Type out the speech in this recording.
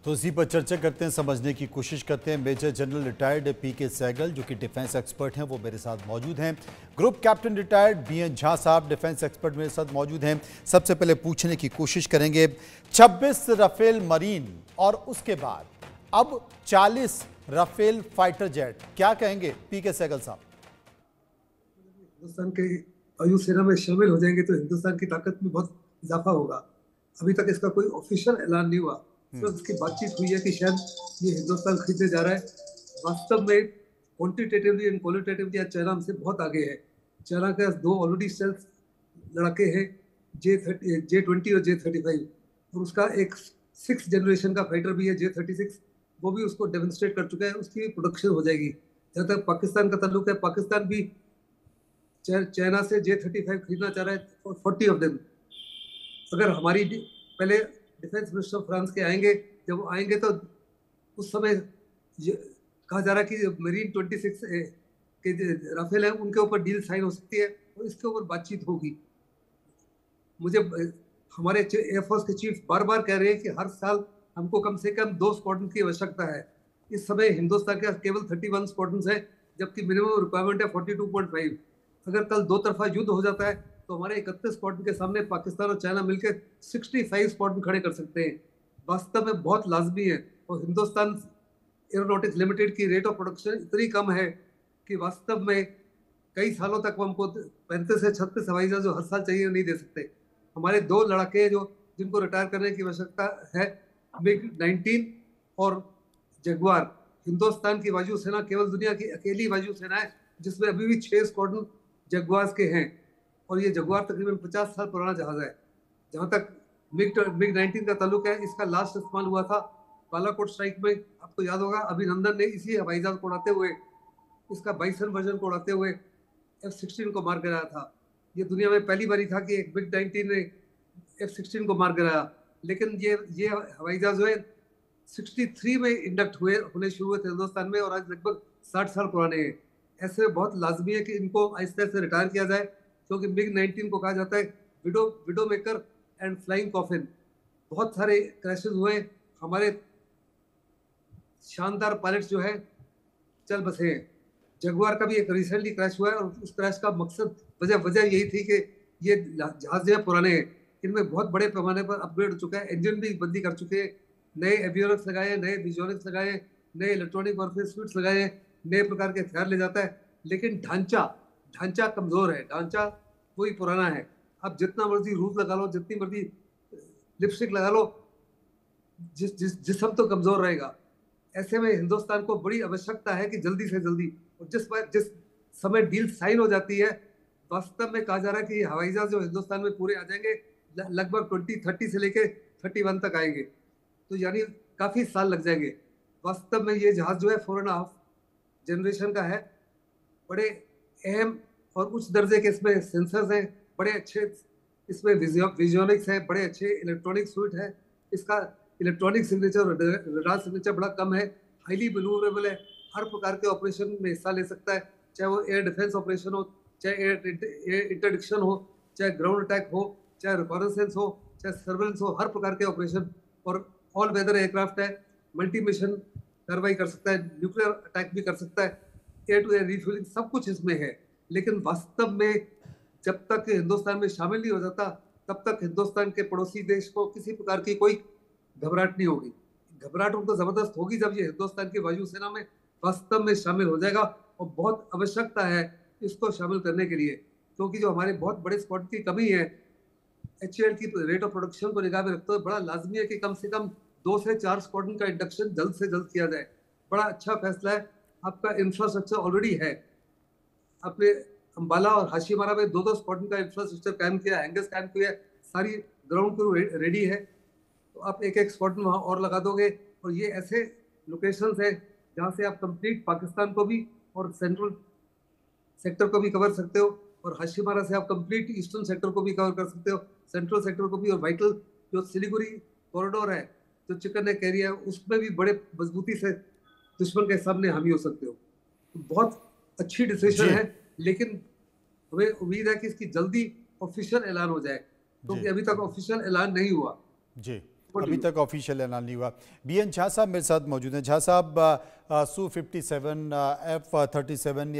तो इसी पर चर्चा करते हैं, समझने की कोशिश करते हैं। मेजर जनरल रिटायर्ड पीके सहगल जो कि डिफेंस एक्सपर्ट हैं वो मेरे साथ मौजूद हैं। Group captain retired BN Jha साहब डिफेंस एक्सपर्ट मेरे साथ मौजूद हैं। सबसे पहले पूछने की कोशिश करेंगे, 26 राफेल मरीन और उसके बाद अब 40 राफेल फाइटर जेट, क्या कहेंगे पीके सहगल साहब? हिंदुस्तान के वायुसेना में शामिल हो जाएंगे तो हिंदुस्तान की ताकत में बहुत इजाफा होगा। अभी तक इसका कोई ऑफिशियल ऐलान नहीं हुआ, सिर्फ इसकी बातचीत हुई है कि शायद ये हिंदुस्तान खरीदने जा रहा है। वास्तव में क्वांटिटेटिवली एंड क्वालिटेटिवली आज चाइना हमसे बहुत आगे है। चाइना के पास दो ऑलरेडी स्टेल्थ लड़ाके हैं, J-20 और J-35, और उसका एक 6th जनरेशन का फाइटर भी है J-36, वो भी उसको डेमोन्स्ट्रेट कर चुका है, उसकी प्रोडक्शन हो जाएगी। जहाँ तक पाकिस्तान का ताल्लुक है, पाकिस्तान भी चाइना से J-35 खरीदना चाह रहा है, 40 ऑफ देम। अगर हमारी पहले डिफेंस मिनिस्टर फ्रांस के आएंगे, जब वो आएंगे तो उस समय कहा जा रहा है कि मरीन 26 के राफेल है उनके ऊपर डील साइन हो सकती है और इसके ऊपर बातचीत होगी। मुझे हमारे एयरफोर्स के चीफ बार बार कह रहे हैं कि हर साल हमको कम से कम 2 स्क्वाड्रन की आवश्यकता है। इस समय हिंदुस्तान के केवल 31 स्क्वाड्रन है, जबकि मिनिमम रिक्वायरमेंट है 42.5। अगर कल दो तरफा युद्ध हो जाता है तो हमारे 31 स्क्वाड्रन के सामने पाकिस्तान और चाइना मिलकर 65 स्क्वाड्रन खड़े कर सकते हैं। वास्तव में बहुत लाजमी है, और हिंदुस्तान एरोनॉटिक्स लिमिटेड की रेट ऑफ प्रोडक्शन इतनी कम है कि वास्तव में कई सालों तक वो हमको 35 से 36 हवाई जहाज जो हर साल चाहिए नहीं दे सकते। हमारे दो लड़ाके जो जिनको रिटायर करने की आवश्यकता है, MiG-19 और जगुआर। हिंदुस्तान की वायुसेना केवल दुनिया की अकेली वायुसेना है जिसमें अभी भी 6 स्क्वाड्रन जगुआर के हैं, और ये जगुआर तकरीबन 50 साल पुराना जहाज है। जहां तक MiG-19 का ताल्लुक है, इसका लास्ट इस्तेमाल हुआ था बालाकोट स्ट्राइक में। आपको याद होगा अभिनंदन ने इसी हवाई जहाज को उड़ाते हुए, इसका बाइसन वर्जन को उड़ाते हुए F-16 को मार गिराया था। ये दुनिया में पहली बारी था कि एक MiG-19 ने F-16 को मार गिराया। लेकिन ये हवाई जहाज जो है 63 में इंडक्ट होने शुरू हुए थे हिंदुस्तान में, और आज लगभग 60 साल पुराने हैं। ऐसे में बहुत लाजमी है कि इनको आहिस्ता से रिटायर किया जाए, क्योंकि MiG-19 को कहा जाता है window maker and flying coffin. बहुत सारे क्रैशेस हुए, हमारे शानदार पायलट्स जो है चल बसे हैं। जगुआर का भी एक रिसेंटली क्रैश हुआ है, और उस क्रैश का मकसद वजह यही थी कि ये जहाज जो है पुराने हैं, इनमें बहुत बड़े पैमाने पर अपग्रेड हो चुका है, इंजन भी बदली कर चुके हैं, नए एवियोनिक्स लगाए हैं, नए विजोनिक्स लगाए हैं, नए इलेक्ट्रॉनिक वॉरफेयर स्विट्स लगाए हैं, नए प्रकार के हथियार ले जाता है। लेकिन ढांचा कमजोर है, ढांचा वही पुराना है। अब जितना मर्जी रूस लगा लो, जितनी मर्जी लिपस्टिक लगा लो, जिसम तो कमजोर रहेगा। ऐसे में हिंदुस्तान को बड़ी आवश्यकता है कि जल्दी से जल्दी, और जिस समय डील साइन हो जाती है, वास्तव में कहा जा रहा है कि हवाई जहाज जो हिंदुस्तान में पूरे आ जाएंगे, लगभग 2030 से लेके 31 तक आएंगे, तो यानी काफी साल लग जाएंगे। वास्तव में ये जहाज जो है 4.5 जनरेशन का है, बड़े अहम और उच्च दर्जे के इसमें सेंसर्स हैं, बड़े अच्छे इसमें विजियोनिक्स है, बड़े अच्छे इलेक्ट्रॉनिक सूट है। इसका इलेक्ट्रॉनिक सिग्नेचर और रडार सिग्नेचर बड़ा कम है, हाईली मैन्यूवरेबल है, हर प्रकार के ऑपरेशन में हिस्सा ले सकता है, चाहे वो एयर डिफेंस ऑपरेशन हो, चाहे एयर इंटरडिक्शन हो, चाहे ग्राउंड अटैक हो, चाहे रिकॉर्डेंस हो, चाहे सर्वेलेंस हो, हर प्रकार के ऑपरेशन। और ऑल वेदर एयरक्राफ्ट है, मल्टी मिशन कार्रवाई कर सकता है, न्यूक्लियर अटैक भी कर सकता है, एयर टू एयर रिफ्यूलिंग, सब कुछ इसमें है। लेकिन वास्तव में जब तक हिंदुस्तान में शामिल नहीं हो जाता, तब तक हिंदुस्तान के पड़ोसी देश को किसी प्रकार की कोई घबराहट नहीं होगी। घबराहट उनको जबरदस्त होगी जब ये हिंदुस्तान की वायुसेना में वास्तव में शामिल हो जाएगा, और बहुत आवश्यकता है इसको शामिल करने के लिए, क्योंकि जो हमारे बहुत बड़े स्क्वाड की कमी है, HAL की रेट ऑफ प्रोडक्शन को निगाह में रखते हुए बड़ा लाजमी है कि कम से कम 2 से 4 स्क्वाड्रन का इंडक्शन जल्द से जल्द किया जाए। बड़ा अच्छा फैसला है। आपका इंफ्रास्ट्रक्चर ऑलरेडी है, आपने अंबाला और हाशीमारा में 2-2 स्क्वाड्रन का इंफ्रास्ट्रक्चर कायम किया, हैंगर्स कायम किया, सारी ग्राउंड क्रू रेडी है। तो आप एक स्क्वाड्रन वहां और लगा दोगे, और ये ऐसे लोकेशंस है जहां से आप कंप्लीट पाकिस्तान को भी और सेंट्रल सेक्टर को भी कवर सकते हो, और हाशीमारा से आप कंप्लीट ईस्टर्न सेक्टर को भी कवर कर सकते हो, सेंट्रल सेक्टर को भी, और वाइटल जो सिलीगुड़ी कॉरिडोर है जो चिकन ने कैरी है, उसमें भी बड़े मजबूती से दुश्मन के सामने हामी हो सकते हो। तो बहुत अच्छी डिसीजन है, लेकिन हमें उम्मीद है कि इसकी जल्दी ऑफिशियल ऐलान हो जाए, क्योंकि अभी तक ऑफिशियल ऐलान नहीं हुआ। जी, अभी तक ऑफिशियल ऐलान नहीं हुआ। BN झा साहब मेरे साथ मौजूद हैं। झा साहब, Su-57 F-37